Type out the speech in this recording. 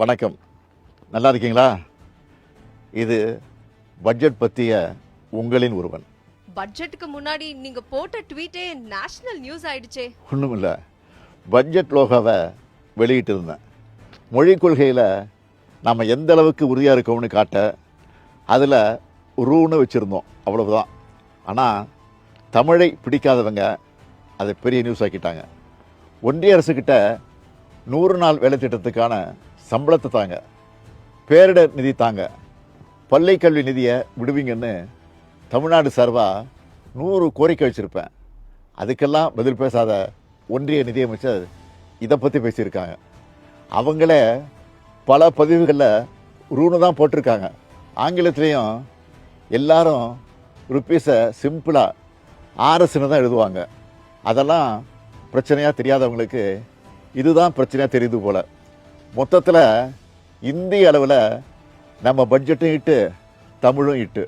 வணக்கம். நல்லா இருக்கீங்களா? இது பட்ஜெட் பற்றிய உங்களின் ஒருவன். பட்ஜெட்டுக்கு முன்னாடி நீங்க போட்ட ட்வீட்டே நேஷனல் நியூஸ் ஆயிடுச்சே. ஒன்றும் இல்லை, பட்ஜெட் லோகோவை வெளியிட்டு இருந்தேன். மொழி கொள்கையில் நம்ம எந்த அளவுக்கு உறுதியாக இருக்கோம்னு காட்ட அதில் ரூன்னு வச்சுருந்தோம், அவ்வளவுதான். ஆனால் தமிழை பிடிக்காதவங்க அதை பெரிய நியூஸ் ஆக்கிட்டாங்க. ஒன்றிய அரசுக்கிட்ட 100 நாள் வேலை திட்டத்துக்கான சம்பளத்தை தாங்க, பேரிடர் நிதி தாங்க, பள்ளி கல்வி நிதியை விடுவீங்கன்னு தமிழ்நாடு சார்பாக 100 கோரிக்கை வச்சுருப்பேன். அதுக்கெல்லாம் பதில் பேசாத ஒன்றிய நிதியமைச்சர் இதை பற்றி பேசியிருக்காங்க. அவங்களே பல பதிவுகளில் ரூனு தான் போட்டிருக்காங்க. ஆங்கிலத்திலையும் எல்லாரும் ருப்பீஸை சிம்பிளாக ஆர்எஸ்ன்னு தான் எழுதுவாங்க. அதெல்லாம் பிரச்சனையாக தெரியாதவங்களுக்கு இதுதான் பிரச்சனையாக தெரியுது போல். மொத்தத்தில் இந்திய அளவில் நம்ம பட்ஜெட்டும் இட்டு, தமிழும் இட்டு.